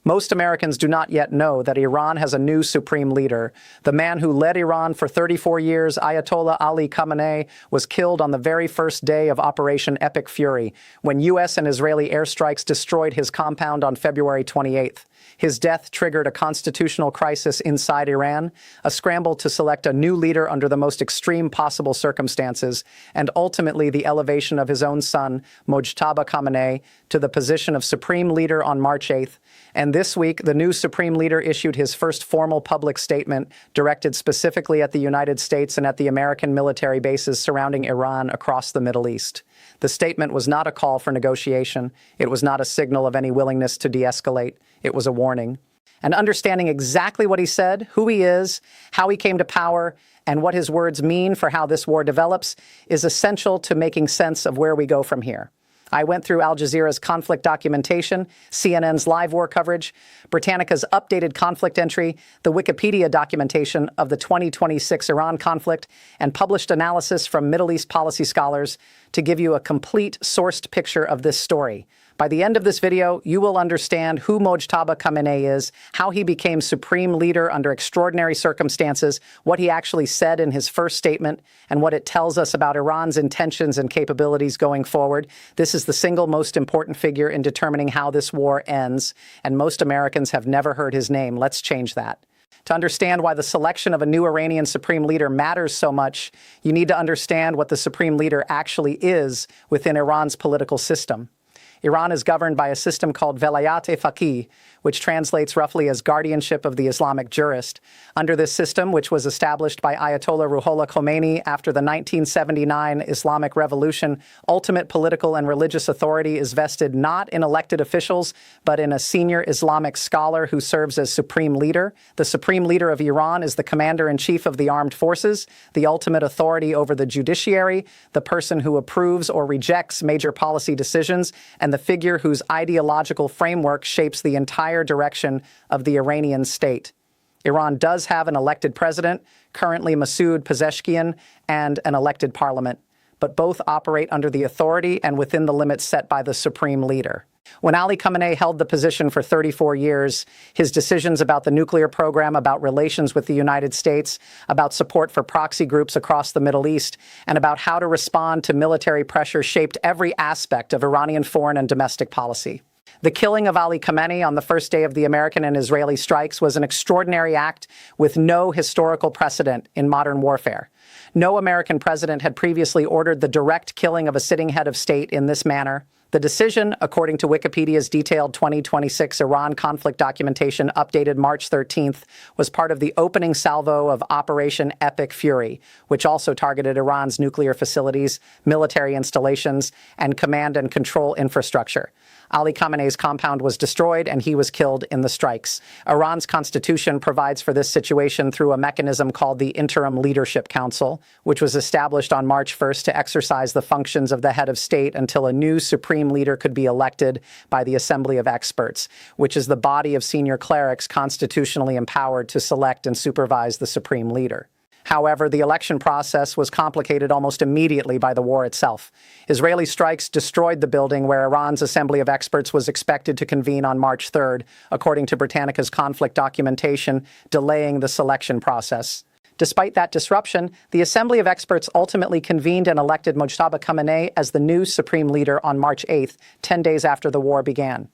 Most Americans do not yet know that Iran has a new supreme leader. The man who led Iran for 34 years, Ayatollah Ali Khamenei, was killed on the very first day of Operation Epic Fury, when U.S. and Israeli airstrikes destroyed his compound on February 28th. His death triggered a constitutional crisis inside Iran, a scramble to select a new leader under the most extreme possible circumstances, and ultimately the elevation of his own son, Mojtaba Khamenei, to the position of Supreme Leader on March 8th. And this week, the new Supreme Leader issued his first formal public statement directed specifically at the United States and at the American military bases surrounding Iran across the Middle East. The statement was not a call for negotiation. It was not a signal of any willingness to de-escalate. It was a warning. And understanding exactly what he said, who he is, how he came to power, and what his words mean for how this war develops is essential to making sense of where we go from here. I went through Al Jazeera's conflict documentation, CNN's live war coverage, Britannica's updated conflict entry, the Wikipedia documentation of the 2026 Iran conflict, and published analysis from Middle East policy scholars to give you a complete sourced picture of this story. By the end of this video, you will understand who Mojtaba Khamenei is, how he became supreme leader under extraordinary circumstances, what he actually said in his first statement, and what it tells us about Iran's intentions and capabilities going forward. This is the single most important figure in determining how this war ends, and most Americans have never heard his name. Let's change that. To understand why the selection of a new Iranian supreme leader matters so much, you need to understand what the supreme leader actually is within Iran's political system. Iran is governed by a system called Velayat-e-Faqih, which translates roughly as guardianship of the Islamic jurist. Under this system, which was established by Ayatollah Ruhollah Khomeini after the 1979 Islamic Revolution, ultimate political and religious authority is vested not in elected officials, but in a senior Islamic scholar who serves as supreme leader. The supreme leader of Iran is the commander-in-chief of the armed forces, the ultimate authority over the judiciary, the person who approves or rejects major policy decisions, and the figure whose ideological framework shapes the entire direction of the Iranian state. Iran does have an elected president, currently Masoud Pezeshkian, and an elected parliament, but both operate under the authority and within the limits set by the supreme leader. When Ali Khamenei held the position for 34 years, his decisions about the nuclear program, about relations with the United States, about support for proxy groups across the Middle East, and about how to respond to military pressure shaped every aspect of Iranian foreign and domestic policy. The killing of Ali Khamenei on the first day of the American and Israeli strikes was an extraordinary act with no historical precedent in modern warfare. No American president had previously ordered the direct killing of a sitting head of state in this manner. The decision, according to Wikipedia's detailed 2026 Iran conflict documentation updated March 13th, was part of the opening salvo of Operation Epic Fury, which also targeted Iran's nuclear facilities, military installations, and command and control infrastructure. Ali Khamenei's compound was destroyed and he was killed in the strikes. Iran's constitution provides for this situation through a mechanism called the Interim Leadership Council, which was established on March 1st to exercise the functions of the head of state until a new supreme leader could be elected by the Assembly of Experts, which is the body of senior clerics constitutionally empowered to select and supervise the supreme leader. However, the election process was complicated almost immediately by the war itself. Israeli strikes destroyed the building where Iran's Assembly of Experts was expected to convene on March 3rd, according to Britannica's conflict documentation, delaying the selection process. Despite that disruption, the Assembly of Experts ultimately convened and elected Mojtaba Khamenei as the new supreme leader on March 8th, 10 days after the war began.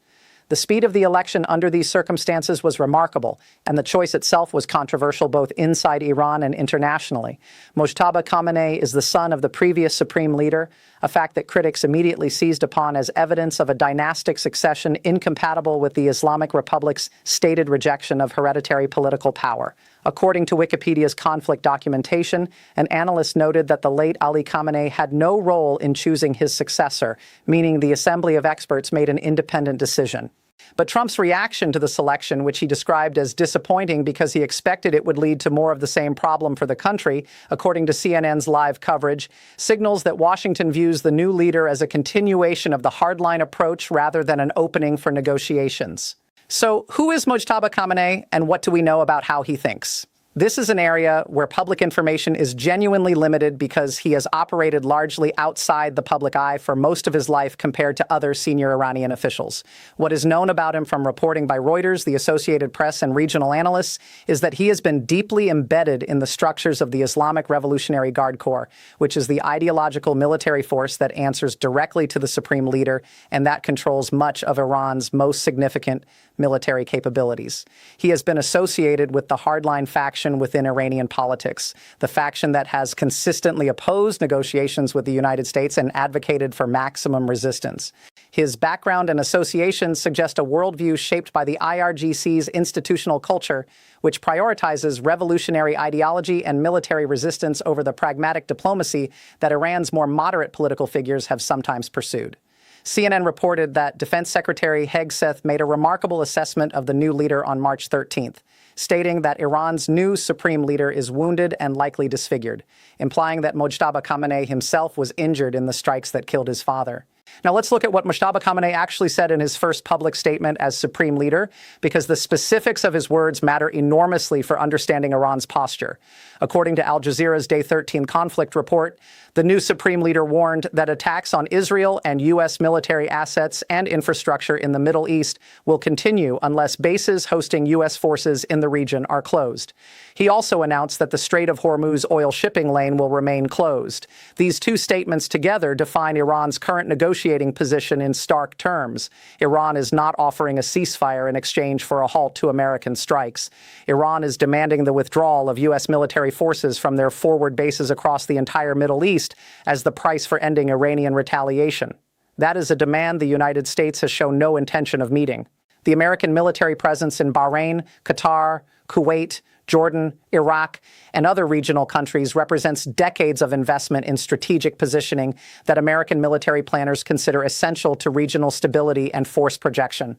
The speed of the election under these circumstances was remarkable, and the choice itself was controversial both inside Iran and internationally. Mojtaba Khamenei is the son of the previous supreme leader, a fact that critics immediately seized upon as evidence of a dynastic succession incompatible with the Islamic Republic's stated rejection of hereditary political power. According to Wikipedia's conflict documentation, an analyst noted that the late Ali Khamenei had no role in choosing his successor, meaning the Assembly of Experts made an independent decision. But Trump's reaction to the selection, which he described as disappointing because he expected it would lead to more of the same problem for the country, according to CNN's live coverage, signals that Washington views the new leader as a continuation of the hardline approach rather than an opening for negotiations. So who is Mojtaba Khamenei, and what do we know about how he thinks? This is an area where public information is genuinely limited because he has operated largely outside the public eye for most of his life compared to other senior Iranian officials. What is known about him from reporting by Reuters, the Associated Press, and regional analysts is that he has been deeply embedded in the structures of the Islamic Revolutionary Guard Corps, which is the ideological military force that answers directly to the Supreme Leader and that controls much of Iran's most significant military capabilities. He has been associated with the hardline faction within Iranian politics, the faction that has consistently opposed negotiations with the United States and advocated for maximum resistance. His background and associations suggest a worldview shaped by the IRGC's institutional culture, which prioritizes revolutionary ideology and military resistance over the pragmatic diplomacy that Iran's more moderate political figures have sometimes pursued. CNN reported that Defense Secretary Hegseth made a remarkable assessment of the new leader on March 13th, stating that Iran's new supreme leader is wounded and likely disfigured, implying that Mojtaba Khamenei himself was injured in the strikes that killed his father. Now let's look at what Mojtaba Khamenei actually said in his first public statement as supreme leader, because the specifics of his words matter enormously for understanding Iran's posture. According to Al Jazeera's Day 13 conflict report, the new supreme leader warned that attacks on Israel and U.S. military assets and infrastructure in the Middle East will continue unless bases hosting U.S. forces in the region are closed. He also announced that the Strait of Hormuz oil shipping lane will remain closed. These two statements together define Iran's current negotiating position in stark terms. Iran is not offering a ceasefire in exchange for a halt to American strikes. Iran is demanding the withdrawal of U.S. military forces from their forward bases across the entire Middle East as the price for ending Iranian retaliation. That is a demand the United States has shown no intention of meeting. The American military presence in Bahrain, Qatar, Kuwait, Jordan, Iraq, and other regional countries represents decades of investment in strategic positioning that American military planners consider essential to regional stability and force projection.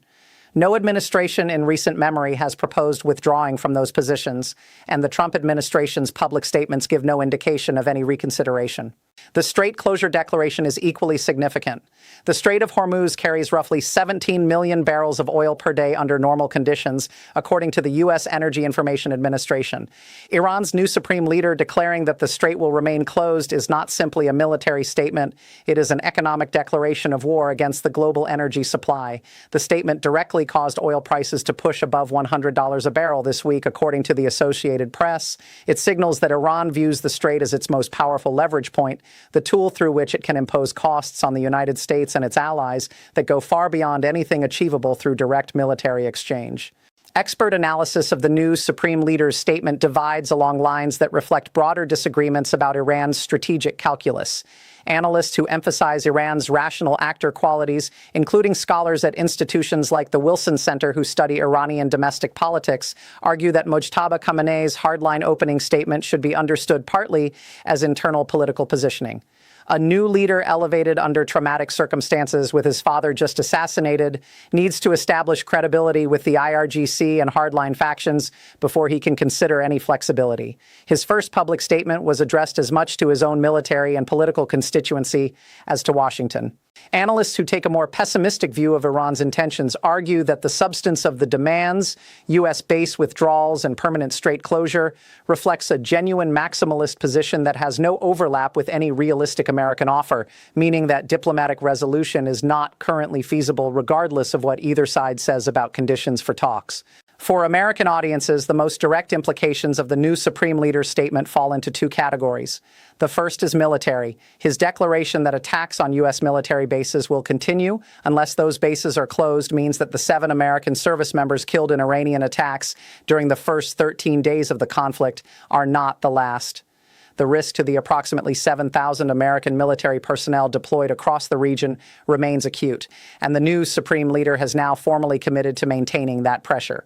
No administration in recent memory has proposed withdrawing from those positions, and the Trump administration's public statements give no indication of any reconsideration. The Strait closure declaration is equally significant. The Strait of Hormuz carries roughly 17 million barrels of oil per day under normal conditions, according to the U.S. Energy Information Administration. Iran's new supreme leader declaring that the strait will remain closed is not simply a military statement. It is an economic declaration of war against the global energy supply. The statement directly caused oil prices to push above $100 a barrel this week, according to the Associated Press. It signals that Iran views the strait as its most powerful leverage point, the tool through which it can impose costs on the United States and its allies that go far beyond anything achievable through direct military exchange. Expert analysis of the new Supreme Leader's statement divides along lines that reflect broader disagreements about Iran's strategic calculus. Analysts who emphasize Iran's rational actor qualities, including scholars at institutions like the Wilson Center who study Iranian domestic politics, argue that Mojtaba Khamenei's hardline opening statement should be understood partly as internal political positioning. A new leader elevated under traumatic circumstances with his father just assassinated needs to establish credibility with the IRGC and hardline factions before he can consider any flexibility. His first public statement was addressed as much to his own military and political constituency as to Washington. Analysts who take a more pessimistic view of Iran's intentions argue that the substance of the demands, U.S. base withdrawals, and permanent strait closure reflects a genuine maximalist position that has no overlap with any realistic American offer, meaning that diplomatic resolution is not currently feasible regardless of what either side says about conditions for talks. For American audiences, the most direct implications of the new Supreme Leader's statement fall into two categories. The first is military. His declaration that attacks on U.S. military bases will continue unless those bases are closed means that the 7 American service members killed in Iranian attacks during the first 13 days of the conflict are not the last. The risk to the approximately 7,000 American military personnel deployed across the region remains acute, and the new Supreme Leader has now formally committed to maintaining that pressure.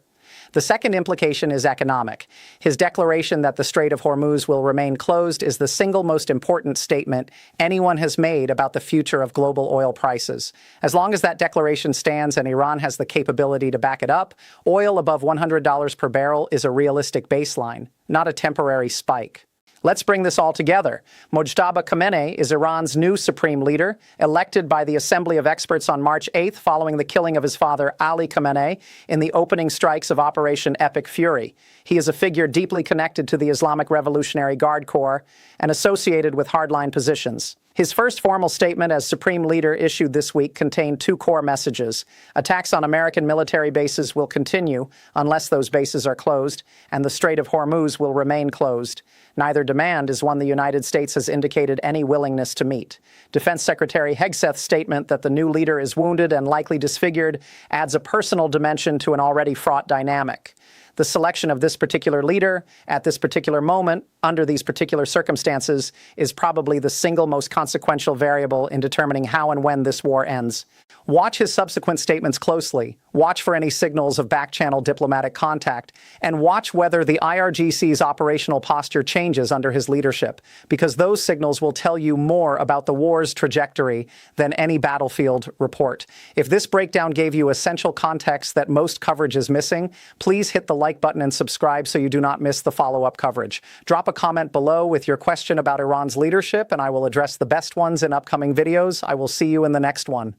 The second implication is economic. His declaration that the Strait of Hormuz will remain closed is the single most important statement anyone has made about the future of global oil prices. As long as that declaration stands and Iran has the capability to back it up, oil above $100 per barrel is a realistic baseline, not a temporary spike. Let's bring this all together. Mojtaba Khamenei is Iran's new supreme leader, elected by the Assembly of Experts on March 8th following the killing of his father, Ali Khamenei, in the opening strikes of Operation Epic Fury. He is a figure deeply connected to the Islamic Revolutionary Guard Corps and associated with hardline positions. His first formal statement as supreme leader issued this week contained two core messages. Attacks on American military bases will continue unless those bases are closed, and the Strait of Hormuz will remain closed. Neither demand is one the United States has indicated any willingness to meet. Defense Secretary Hegseth's statement that the new leader is wounded and likely disfigured adds a personal dimension to an already fraught dynamic. The selection of this particular leader at this particular moment, under these particular circumstances, is probably the single most consequential variable in determining how and when this war ends. Watch his subsequent statements closely, watch for any signals of back-channel diplomatic contact, and watch whether the IRGC's operational posture changes under his leadership, because those signals will tell you more about the war's trajectory than any battlefield report. If this breakdown gave you essential context that most coverage is missing, please hit the like button and subscribe so you do not miss the follow-up coverage. Drop a comment below with your question about Iran's leadership, and I will address the best ones in upcoming videos. I will see you in the next one.